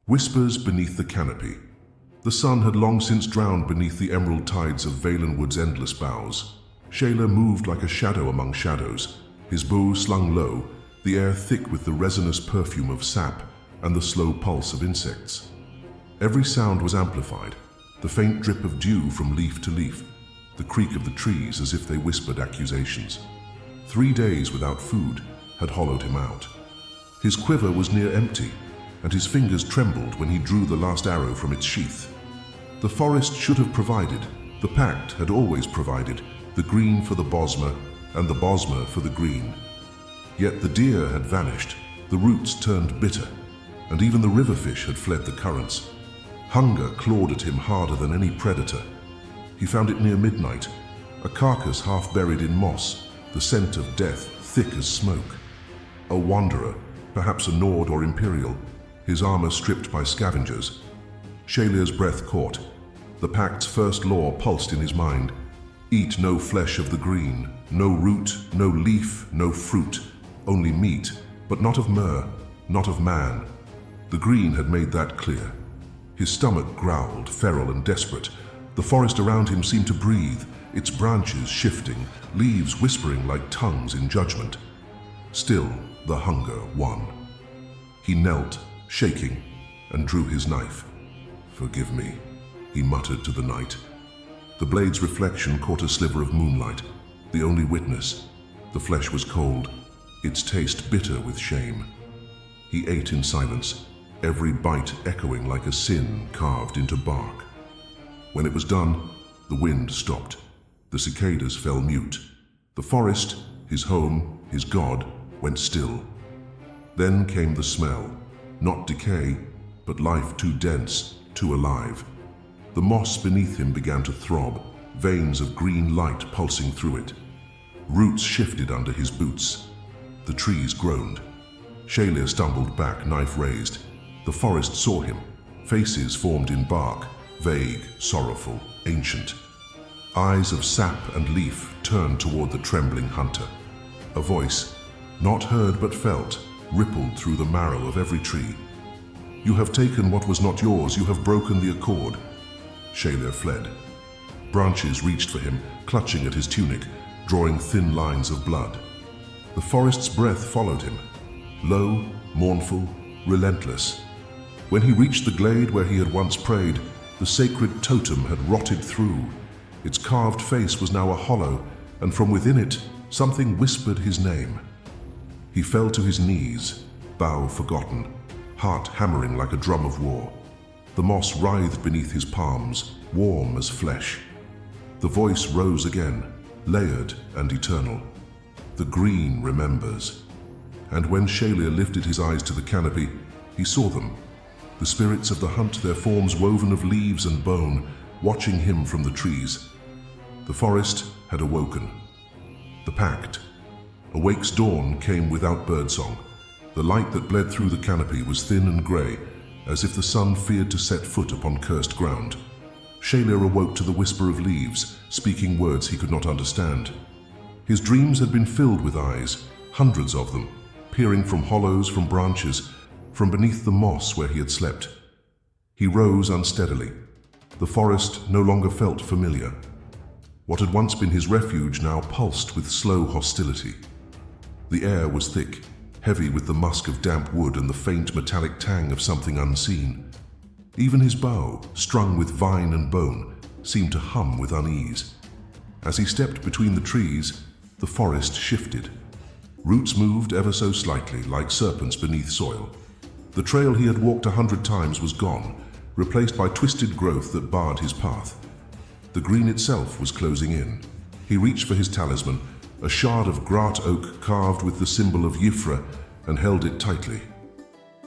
Whispers beneath the canopy. The sun had long since drowned beneath the emerald tides of Valenwood's endless boughs. Shayla moved like a shadow among shadows, his bow slung low, the air thick with the resinous perfume of sap and the slow pulse of insects. Every sound was amplified, the faint drip of dew from leaf to leaf, the creak of the trees as if they whispered accusations. 3 days without food had hollowed him out. His quiver was near empty, and his fingers trembled when he drew the last arrow from its sheath. The forest should have provided, the pact had always provided, the green for the bosma and the bosma for the green. Yet the deer had vanished, the roots turned bitter, and even the river fish had fled the currents. Hunger clawed at him harder than any predator. He found it near midnight, a carcass half buried in moss, the scent of death thick as smoke. A wanderer, perhaps a Nord or Imperial, his armor stripped by scavengers. Shayla's breath caught. The pact's first law pulsed in his mind. Eat no flesh of the green, no root, no leaf, no fruit, only meat, but not of myrrh, not of man. The green had made that clear. His stomach growled, feral and desperate. The forest around him seemed to breathe, its branches shifting, leaves whispering like tongues in judgment. Still, the hunger won. He knelt, shaking, and drew his knife. "Forgive me," he muttered to the night. The blade's reflection caught a sliver of moonlight, the only witness. The flesh was cold, its taste bitter with shame. He ate in silence, every bite echoing like a sin carved into bark. When it was done, the wind stopped. The cicadas fell mute. The forest, his home, his god, went still. Then came the smell, not decay, but life too dense, too alive. The moss beneath him began to throb, veins of green light pulsing through it. Roots shifted under his boots. The trees groaned. Shayla stumbled back, knife raised. The forest saw him. Faces formed in bark, vague, sorrowful, ancient. Eyes of sap and leaf turned toward the trembling hunter. A voice, not heard but felt, rippled through the marrow of every tree. "You have taken what was not yours, you have broken the accord." Shayla fled. Branches reached for him, clutching at his tunic, drawing thin lines of blood. The forest's breath followed him, low, mournful, relentless. When he reached the glade where he had once prayed, the sacred totem had rotted through. Its carved face was now a hollow, and from within it, something whispered his name. He fell to his knees, bow forgotten, heart hammering like a drum of war. The moss writhed beneath his palms, warm as flesh. The voice rose again, layered and eternal. "The green remembers." And when Shayla lifted his eyes to the canopy, he saw them. The spirits of the hunt, their forms woven of leaves and bone, watching him from the trees. The forest had awoken. The pact. Awake's dawn came without birdsong. The light that bled through the canopy was thin and grey, as if the sun feared to set foot upon cursed ground. Shayla awoke to the whisper of leaves, speaking words he could not understand. His dreams had been filled with eyes, hundreds of them, peering from hollows, from branches, from beneath the moss where he had slept. He rose unsteadily. The forest no longer felt familiar. What had once been his refuge now pulsed with slow hostility. The air was thick, heavy with the musk of damp wood and the faint metallic tang of something unseen. Even his bow, strung with vine and bone, seemed to hum with unease. As he stepped between the trees, the forest shifted. Roots moved ever so slightly, like serpents beneath soil. The trail he had walked 100 times was gone, replaced by twisted growth that barred his path. The green itself was closing in. He reached for his talisman, a shard of grat oak carved with the symbol of Yifra, and held it tightly.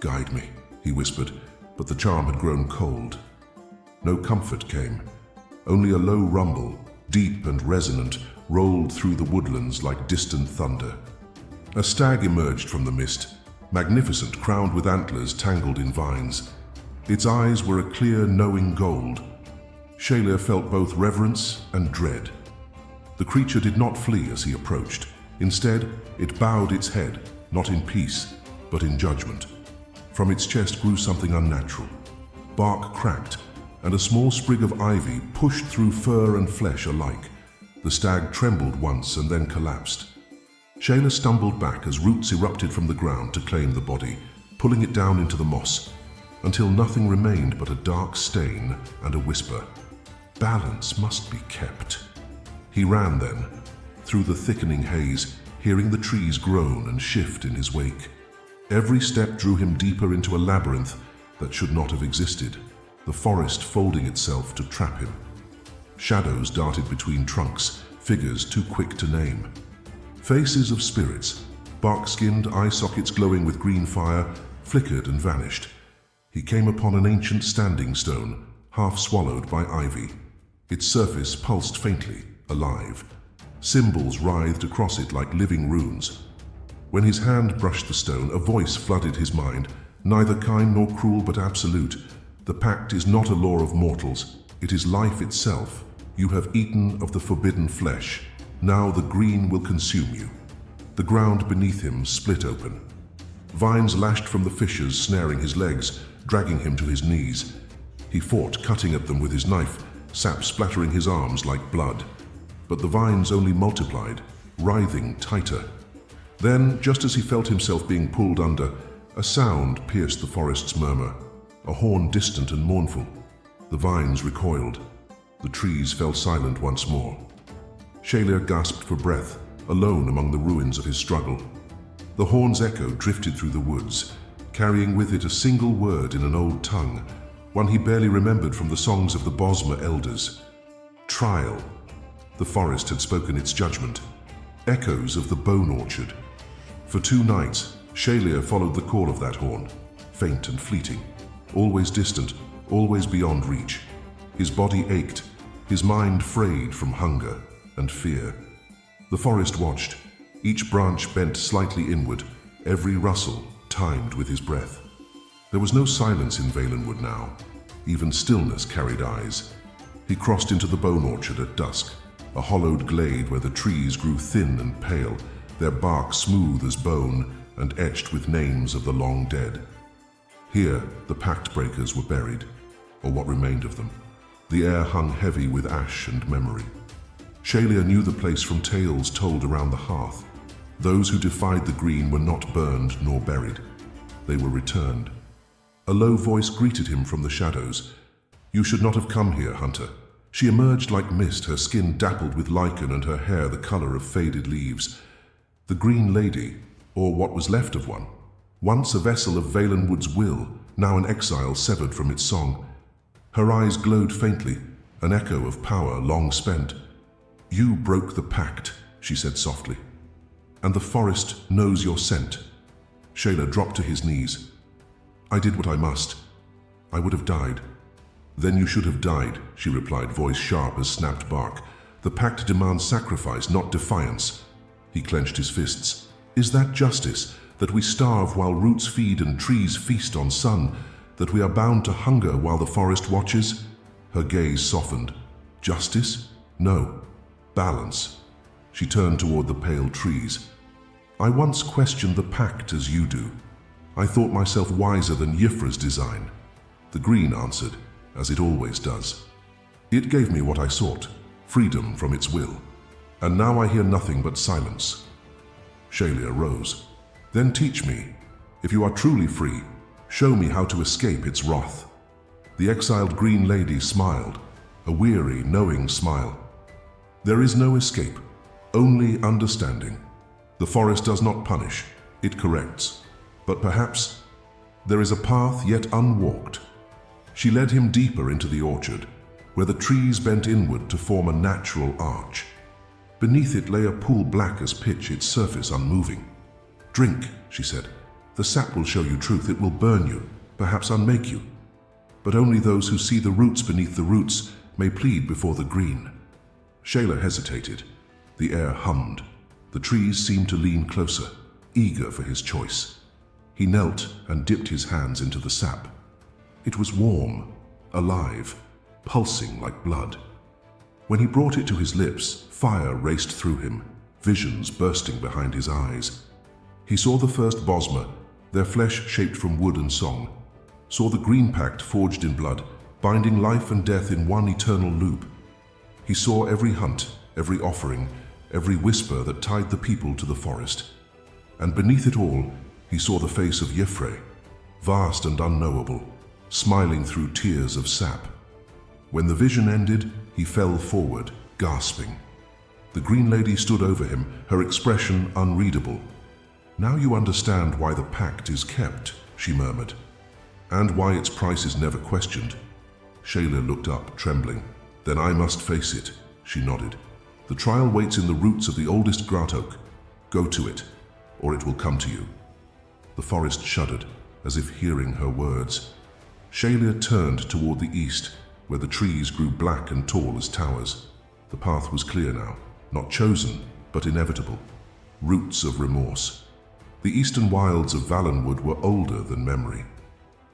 "Guide me," he whispered, but the charm had grown cold. No comfort came. Only a low rumble, deep and resonant, rolled through the woodlands like distant thunder. A stag emerged from the mist, magnificent, crowned with antlers tangled in vines. Its eyes were a clear, knowing gold. Shayla felt both reverence and dread. The creature did not flee as he approached. Instead, it bowed its head, not in peace, but in judgment. From its chest grew something unnatural. Bark cracked, and a small sprig of ivy pushed through fur and flesh alike. The stag trembled once and then collapsed. Shayla stumbled back as roots erupted from the ground to claim the body, pulling it down into the moss, until nothing remained but a dark stain and a whisper. Balance must be kept. He ran then, through the thickening haze, hearing the trees groan and shift in his wake. Every step drew him deeper into a labyrinth that should not have existed, the forest folding itself to trap him. Shadows darted between trunks, figures too quick to name. Faces of spirits, bark-skinned eye sockets glowing with green fire, flickered and vanished. He came upon an ancient standing stone, half swallowed by ivy. Its surface pulsed faintly, alive. Symbols writhed across it like living runes. When his hand brushed the stone, a voice flooded his mind, neither kind nor cruel but absolute. The pact is not a law of mortals, it is life itself. You have eaten of the forbidden flesh. Now the green will consume you. The ground beneath him split open. Vines lashed from the fissures, snaring his legs, dragging him to his knees. He fought, cutting at them with his knife, sap splattering his arms like blood. But the vines only multiplied, writhing tighter. Then, just as he felt himself being pulled under, a sound pierced the forest's murmur, a horn distant and mournful. The vines recoiled. The trees fell silent once more. Shayla gasped for breath, alone among the ruins of his struggle. The horn's echo drifted through the woods, carrying with it a single word in an old tongue, one he barely remembered from the songs of the Bosma elders. Trial. The forest had spoken its judgment. Echoes of the bone orchard. For 2 nights, Shayla followed the call of that horn, faint and fleeting, always distant, always beyond reach. His body ached, his mind frayed from hunger and fear. The forest watched, each branch bent slightly inward, every rustle timed with his breath. There was no silence in Valenwood now. Even stillness carried eyes. He crossed into the bone orchard at dusk, a hollowed glade where the trees grew thin and pale, their bark smooth as bone and etched with names of the long dead. Here, the pact breakers were buried, or what remained of them. The air hung heavy with ash and memory. Shayla knew the place from tales told around the hearth. Those who defied the green were not burned nor buried. They were returned. A low voice greeted him from the shadows. "You should not have come here, Hunter." She emerged like mist, her skin dappled with lichen and her hair the color of faded leaves. The Green Lady, or what was left of one, once a vessel of Valenwood's will, now an exile severed from its song. Her eyes glowed faintly, an echo of power long spent. "You broke the pact," she said softly, "and the forest knows your scent." Shayla dropped to his knees. "I did what I must. I would have died." "Then you should have died," she replied, voice sharp as snapped bark. "The pact demands sacrifice, not defiance." He clenched his fists. "Is that justice, that we starve while roots feed and trees feast on sun, that we are bound to hunger while the forest watches?" Her gaze softened. "Justice? No. Balance." She turned toward the pale trees. "I once questioned the pact as you do. I thought myself wiser than Yifra's design." The green answered, as it always does. "It gave me what I sought, freedom from its will. And now I hear nothing but silence." Shayla rose. "Then teach me. If you are truly free, show me how to escape its wrath." The exiled Green Lady smiled, a weary, knowing smile. "There is no escape, only understanding. The forest does not punish, it corrects. But perhaps there is a path yet unwalked." She led him deeper into the orchard, where the trees bent inward to form a natural arch. Beneath it lay a pool black as pitch, its surface unmoving. "Drink," she said. "The sap will show you truth. It will burn you, perhaps unmake you. But only those who see the roots beneath the roots may plead before the green." Shayla hesitated. The air hummed. The trees seemed to lean closer, eager for his choice. He knelt and dipped his hands into the sap. It was warm, alive, pulsing like blood. When he brought it to his lips, fire raced through him, visions bursting behind his eyes. He saw the first Bosma, their flesh shaped from wood and song, saw the Green Pact forged in blood, binding life and death in one eternal loop. He saw every hunt, every offering, every whisper that tied the people to the forest. And beneath it all, he saw the face of Yefre, vast and unknowable, smiling through tears of sap. When the vision ended, he fell forward, gasping. The Green Lady stood over him, her expression unreadable. "Now you understand why the pact is kept," she murmured, "and why its price is never questioned." Shayla looked up, trembling. "Then I must face it," she nodded. "The trial waits in the roots of the oldest grat oak. Go to it, or it will come to you." The forest shuddered, as if hearing her words. Shayla turned toward the east, where the trees grew black and tall as towers. The path was clear now, not chosen, but inevitable. Roots of remorse. The eastern wilds of Valenwood were older than memory.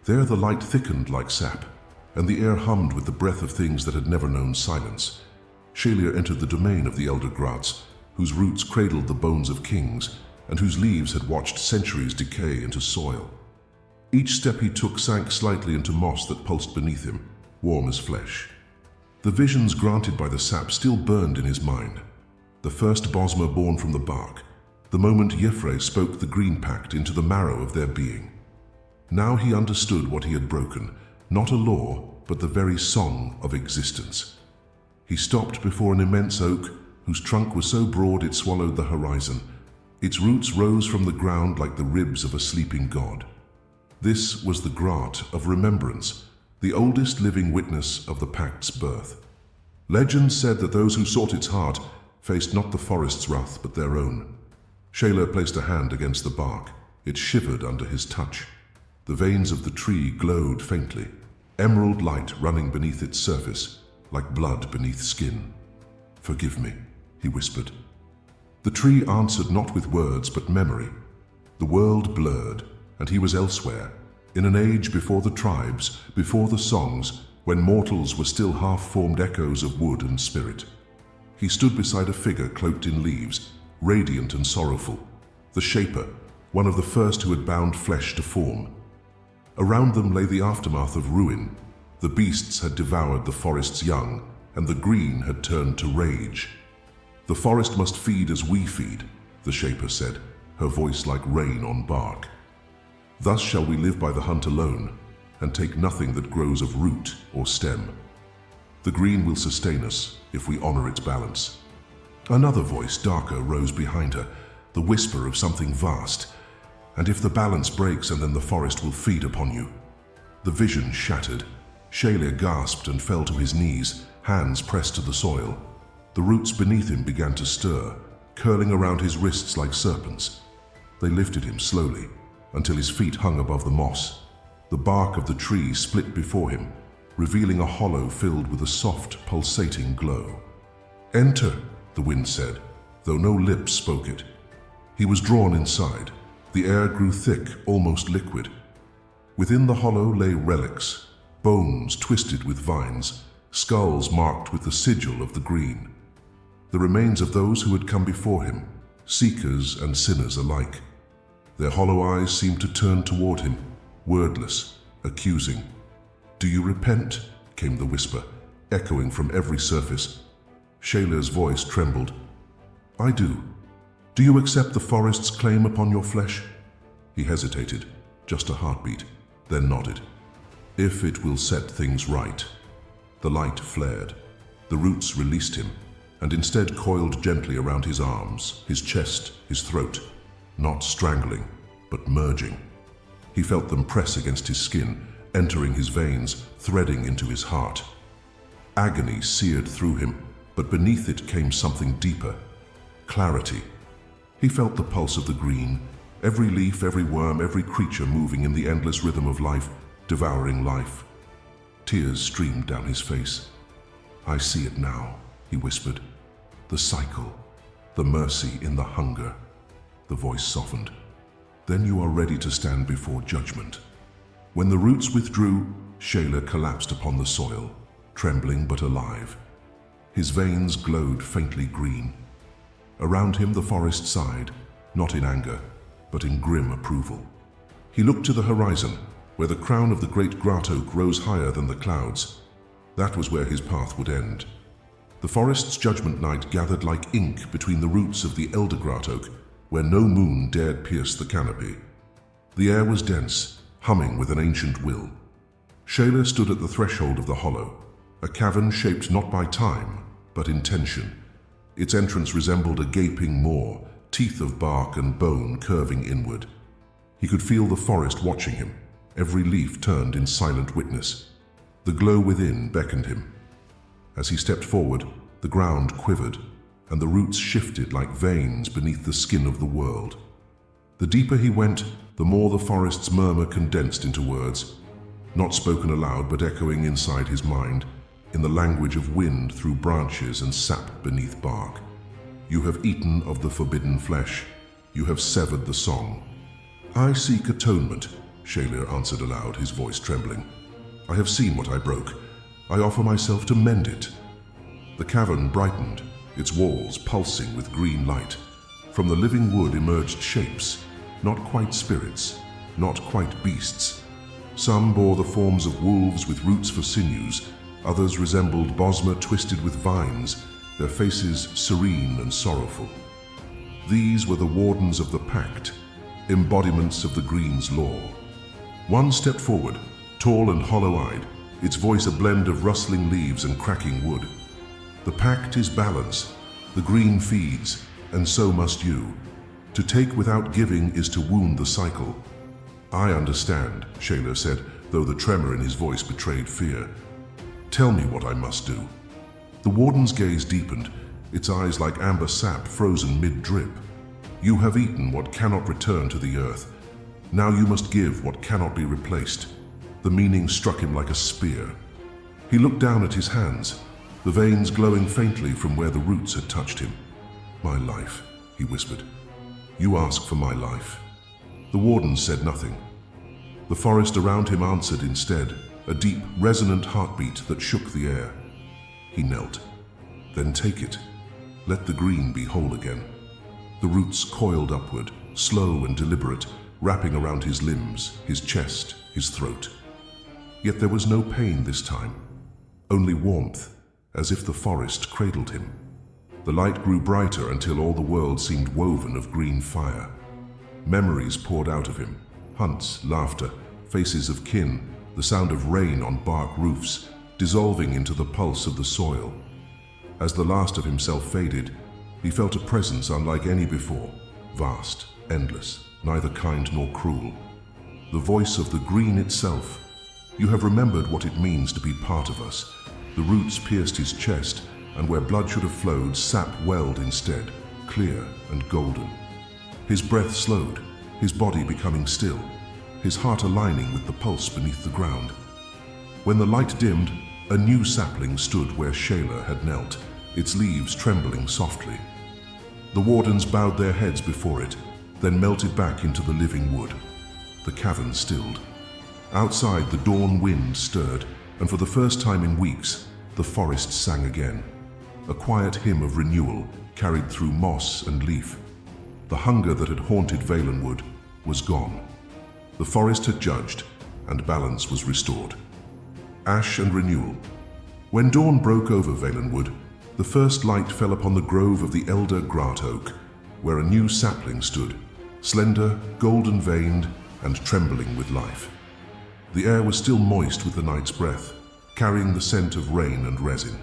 There the light thickened like sap, and the air hummed with the breath of things that had never known silence. Shayla entered the domain of the elder grats, whose roots cradled the bones of kings, and whose leaves had watched centuries decay into soil. Each step he took sank slightly into moss that pulsed beneath him, warm as flesh. The visions granted by the sap still burned in his mind. The first Bosma born from the bark, the moment Yefre spoke the Green Pact into the marrow of their being. Now he understood what he had broken, not a law, but the very song of existence. He stopped before an immense oak, whose trunk was so broad it swallowed the horizon. Its roots rose from the ground like the ribs of a sleeping god. This was the Grat of Remembrance, the oldest living witness of the Pact's birth. Legend said that those who sought its heart faced not the forest's wrath, but their own. Shayla placed a hand against the bark. It shivered under his touch. The veins of the tree glowed faintly, emerald light running beneath its surface, like blood beneath skin. "Forgive me," he whispered. The tree answered not with words, but memory. The world blurred, and he was elsewhere, in an age before the tribes, before the songs, when mortals were still half-formed echoes of wood and spirit. He stood beside a figure cloaked in leaves, radiant and sorrowful, the Shaper, one of the first who had bound flesh to form. Around them lay the aftermath of ruin. The beasts had devoured the forest's young, and the green had turned to rage. "The forest must feed as we feed," the Shaper said, her voice like rain on bark. "Thus shall we live by the hunt alone, and take nothing that grows of root or stem. The green will sustain us if we honor its balance." Another voice, darker, rose behind her, the whisper of something vast. "And if the balance breaks, and then the forest will feed upon you." The vision shattered. Shayla gasped and fell to his knees, hands pressed to the soil. The roots beneath him began to stir, curling around his wrists like serpents. They lifted him slowly, until his feet hung above the moss. The bark of the tree split before him, revealing a hollow filled with a soft, pulsating glow. "Enter," the wind said, though no lips spoke it. He was drawn inside. The air grew thick, almost liquid. Within the hollow lay relics, bones twisted with vines, skulls marked with the sigil of the green. The remains of those who had come before him, seekers and sinners alike. Their hollow eyes seemed to turn toward him, wordless, accusing. "Do you repent?" came the whisper, echoing from every surface. Shayla's voice trembled. "I do. Do you accept the forest's claim upon your flesh?" He hesitated, just a heartbeat, then nodded. "If it will set things right." The light flared. The roots released him, and instead coiled gently around his arms, his chest, his throat, not strangling, but merging. He felt them press against his skin, entering his veins, threading into his heart. Agony seared through him, but beneath it came something deeper. Clarity. He felt the pulse of the green, every leaf, every worm, every creature moving in the endless rhythm of life, devouring life. Tears streamed down his face. "I see it now," he whispered. "The cycle, the mercy in the hunger." The voice softened. "Then you are ready to stand before judgment." When the roots withdrew, Shayla collapsed upon the soil, trembling but alive. His veins glowed faintly green. Around him the forest sighed, not in anger, but in grim approval. He looked to the horizon, where the crown of the great grat oak rose higher than the clouds. That was where his path would end. The forest's judgment night gathered like ink between the roots of the elder grat oak, where no moon dared pierce the canopy. The air was dense, humming with an ancient will. Shayla stood at the threshold of the hollow, a cavern shaped not by time, but intention. Its entrance resembled a gaping maw, teeth of bark and bone curving inward. He could feel the forest watching him, every leaf turned in silent witness. The glow within beckoned him. As he stepped forward, the ground quivered, and the roots shifted like veins beneath the skin of the world. The deeper he went, the more the forest's murmur condensed into words, not spoken aloud but echoing inside his mind, in the language of wind through branches and sap beneath bark. You have eaten of the forbidden flesh. You have severed the song. I seek atonement, Shayla answered aloud, his voice trembling. I have seen what I broke. I offer myself to mend it. The cavern brightened, its walls pulsing with green light. From the living wood emerged shapes, not quite spirits, not quite beasts. Some bore the forms of wolves with roots for sinews, others resembled bosma twisted with vines, their faces serene and sorrowful. These were the wardens of the Pact, embodiments of the Green's law. One stepped forward, tall and hollow-eyed, its voice a blend of rustling leaves and cracking wood. The Pact is balance. The Green feeds, and so must you. To take without giving is to wound the cycle. I understand, Shayla said, though the tremor in his voice betrayed fear. Tell me what I must do. The warden's gaze deepened, its eyes like amber sap frozen mid-drip. You have eaten what cannot return to the earth. Now you must give what cannot be replaced. The meaning struck him like a spear. He looked down at his hands, the veins glowing faintly from where the roots had touched him. My life, he whispered. You ask for my life. The warden said nothing. The forest around him answered instead, a deep, resonant heartbeat that shook the air. He knelt. Then take it. Let the Green be whole again. The roots coiled upward, slow and deliberate, wrapping around his limbs, his chest, his throat. Yet there was no pain this time, only warmth, as if the forest cradled him. The light grew brighter until all the world seemed woven of green fire. Memories poured out of him, hunts, laughter, faces of kin, the sound of rain on bark roofs, dissolving into the pulse of the soil. As the last of himself faded, he felt a presence unlike any before, vast, endless, neither kind nor cruel. The voice of the Green itself. You have remembered what it means to be part of us. The roots pierced his chest, and where blood should have flowed, sap welled instead, clear and golden. His breath slowed, his body becoming still, his heart aligning with the pulse beneath the ground. When the light dimmed, a new sapling stood where Shayla had knelt, its leaves trembling softly. The wardens bowed their heads before it, then melted back into the living wood. The cavern stilled. Outside, the dawn wind stirred, and for the first time in weeks, the forest sang again. A quiet hymn of renewal carried through moss and leaf. The hunger that had haunted Valenwood was gone. The forest had judged, and balance was restored. Ash and renewal. When dawn broke over Valenwood, the first light fell upon the grove of the elder grat oak, where a new sapling stood, slender, golden-veined, and trembling with life. The air was still moist with the night's breath, carrying the scent of rain and resin.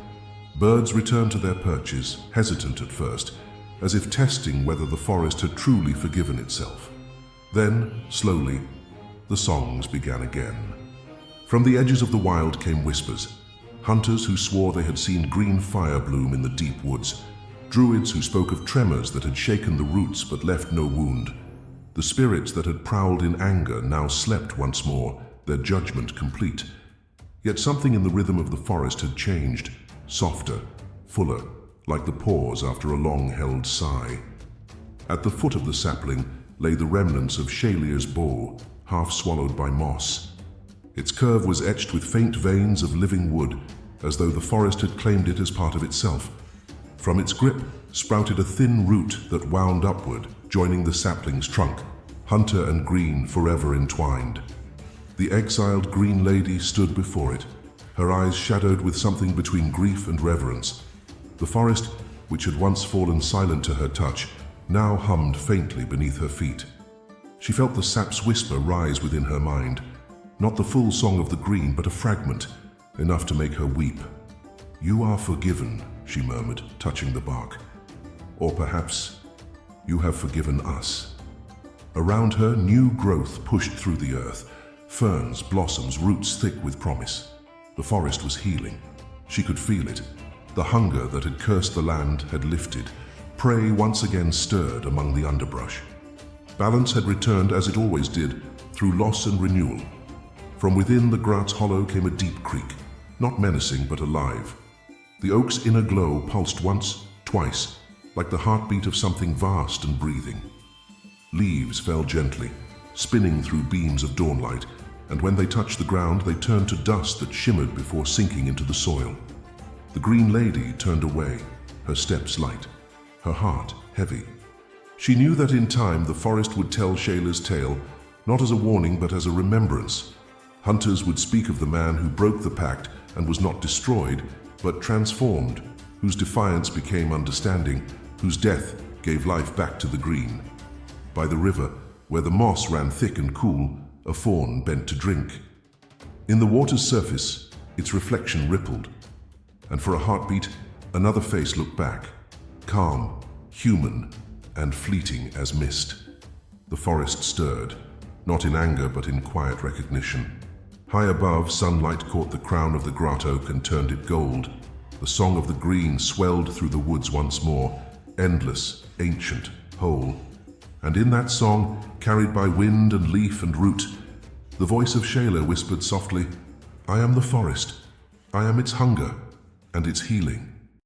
Birds returned to their perches, hesitant at first, as if testing whether the forest had truly forgiven itself. Then, slowly, the songs began again. From the edges of the wild came whispers. Hunters who swore they had seen green fire bloom in the deep woods. Druids who spoke of tremors that had shaken the roots but left no wound. The spirits that had prowled in anger now slept once more, their judgment complete. Yet something in the rhythm of the forest had changed, softer, fuller, like the pause after a long-held sigh. At the foot of the sapling lay the remnants of Shayla's bow, half swallowed by moss. Its curve was etched with faint veins of living wood, as though the forest had claimed it as part of itself. From its grip sprouted a thin root that wound upward, joining the sapling's trunk. hunter and green forever entwined. The exiled green lady stood before it, her eyes shadowed with something between grief and reverence. The forest, which had once fallen silent to her touch, now hummed faintly beneath her feet. She felt the sap's whisper rise within her mind, not the full song of the green, but a fragment, enough to make her weep. "You are forgiven," she murmured, touching the bark. "Or perhaps you have forgiven us." Around her, new growth pushed through the earth, ferns, blossoms, roots thick with promise. The forest was healing. She could feel it. The hunger that had cursed the land had lifted. Prey once again stirred among the underbrush. Balance had returned as it always did, through loss and renewal. From within the Grat's hollow came a deep creak, not menacing but alive. The oak's inner glow pulsed once, twice, like the heartbeat of something vast and breathing. Leaves fell gently, spinning through beams of dawnlight, and when they touched the ground, they turned to dust that shimmered before sinking into the soil. The green lady turned away, her steps light, her heart heavy. She knew that in time the forest would tell Shayla's tale, not as a warning but as a remembrance. Hunters would speak of the man who broke the pact and was not destroyed, but transformed, whose defiance became understanding, whose death gave life back to the green. By the river, where the moss ran thick and cool, a fawn bent to drink. In the water's surface, its reflection rippled, and for a heartbeat, another face looked back, calm, human, and fleeting as mist. The forest stirred, not in anger but in quiet recognition. High above, sunlight caught the crown of the Grat oak and turned it gold. The song of the green swelled through the woods once more, endless, ancient, whole. And in that song, carried by wind and leaf and root, the voice of Shayla whispered softly, "I am the forest. I am its hunger and its healing."